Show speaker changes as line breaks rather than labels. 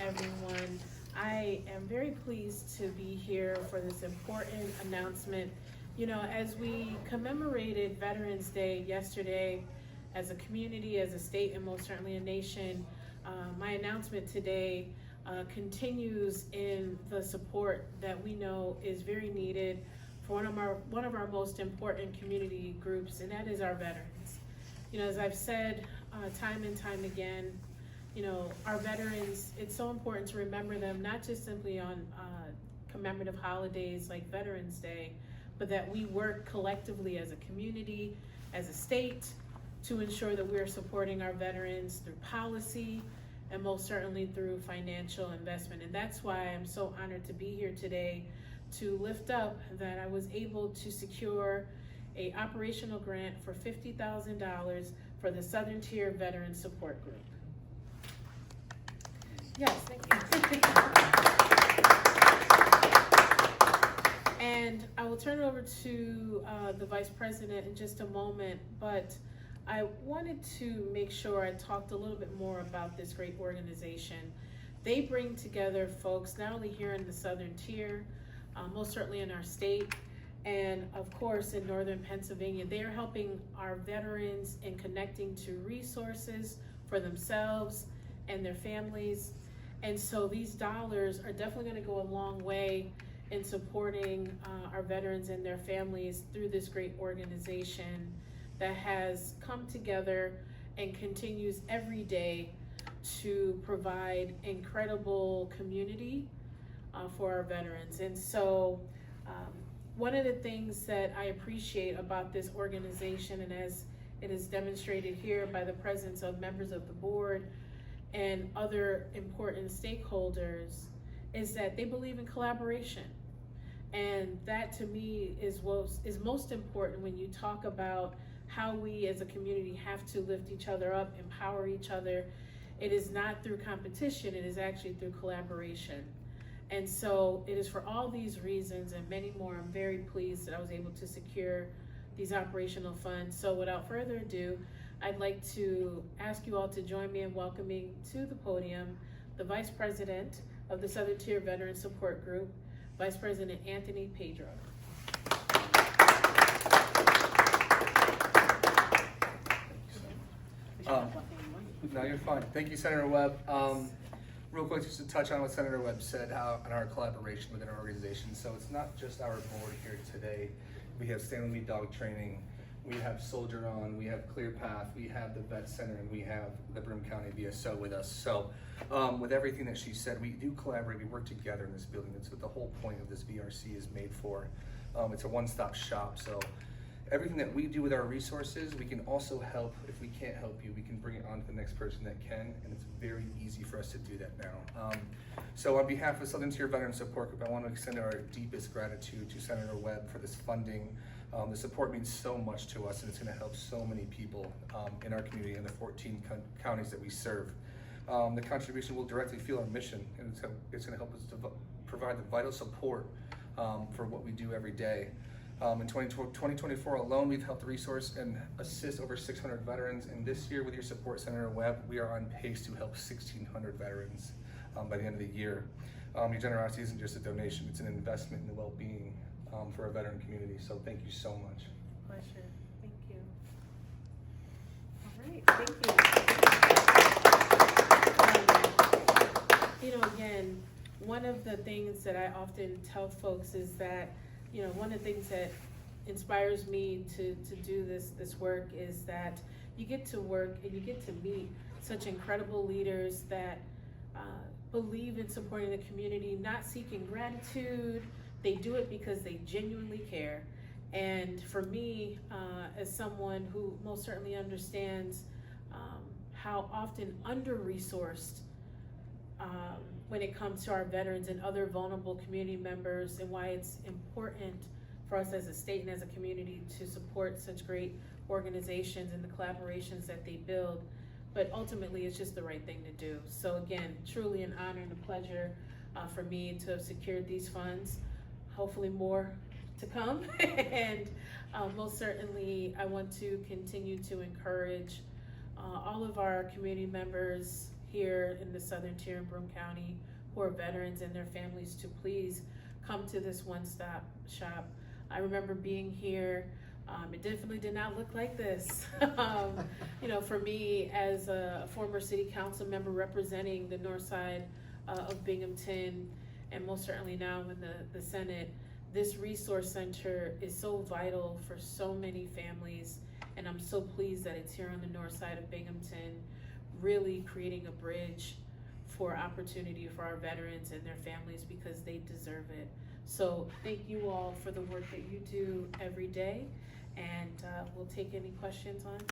everyone. I am very pleased to be here for this important announcement. You know, as we commemorated Veterans Day yesterday as a community, as a state, and most certainly a nation, my announcement today continues in the support that we know is very needed for one of our most important community groups, and that is our veterans. You know, as I've said time and time again, you know, our veterans, it's so important to remember them, not just simply on commemorative holidays like Veterans Day, but that we work collectively as a community, as a state, to ensure that we're supporting our veterans through policy and most certainly through financial investment. And that's why I'm so honored to be here today to lift up that I was able to secure a operational grant for $50,000 for the Southern Tier Veteran Support Group. Yes, thank you. And I will turn it over to the Vice President in just a moment, but I wanted to make sure I talked a little bit more about this great organization. They bring together folks not only here in the Southern Tier, most certainly in our state, and of course in Northern Pennsylvania. They are helping our veterans in connecting to resources for themselves and their families. And so these dollars are definitely going to go a long way in supporting our veterans and their families through this great organization that has come together and continues every day to provide incredible community for our veterans. And so one of the things that I appreciate about this organization, and as it is demonstrated here by the presence of members of the board and other important stakeholders, is that they believe in collaboration. And that to me is most important when you talk about how we as a community have to lift each other up, empower each other. It is not through competition, it is actually through collaboration. And so it is for all these reasons and many more, I'm very pleased that I was able to secure these operational funds. So without further ado, I'd like to ask you all to join me in welcoming to the podium the Vice President of the Southern Tier Veteran Support Group, Vice President Anthony Pedro.
No, you're fine. Thank you, Senator Webb. Real quick, just to touch on what Senator Webb said on our collaboration within our organization. So it's not just our board here today. We have Stand With Me Dog Training, we have Soldier On, we have Clear Path, we have the Vet Center, and we have the Broome County VSO with us. So with everything that she said, we do collaborate, we work together in this building. That's what the whole point of this VRC is made for. It's a one-stop shop. So everything that we do with our resources, we can also help. If we can't help you, we can bring it on to the next person that can, and it's very easy for us to do that now. So on behalf of Southern Tier Veteran Support Group, I want to extend our deepest gratitude to Senator Webb for this funding. The support means so much to us, and it's going to help so many people in our community and the 14 counties that we serve. The contribution will directly fuel our mission, and it's going to help us to provide the vital support for what we do every day. In 2024 alone, we've helped resource and assist over 600 veterans, and this year with your support, Senator Webb, we are on pace to help 1,600 veterans by the end of the year. Your generosity isn't just a donation, it's an investment in the well-being for our veteran community, so thank you so much.
Pleasure. Thank you. All right, thank you. You know, again, one of the things that I often tell folks is that, you know, one of the things that inspires me to do this work is that you get to work and you get to meet such incredible leaders that believe in supporting the community, not seeking gratitude. They do it because they genuinely care. And for me, as someone who most certainly understands how often under-resourced when it comes to our veterans and other vulnerable community members, and why it's important for us as a state and as a community to support such great organizations and the collaborations that they build. But ultimately, it's just the right thing to do. So again, truly an honor and a pleasure for me to have secured these funds. Hopefully more to come. And most certainly, I want to continue to encourage all of our community members here in the southern tier in Broome County who are veterans and their families to please come to this one-stop shop. I remember being here. It definitely did not look like this. You know, for me as a former city council member representing the north side of Binghamton, and most certainly now in the Senate, this resource center is so vital for so many families, and I'm so pleased that it's here on the north side of Binghamton, really creating a bridge for opportunity for our veterans and their families because they deserve it. So thank you all for the work that you do every day, and we'll take any questions on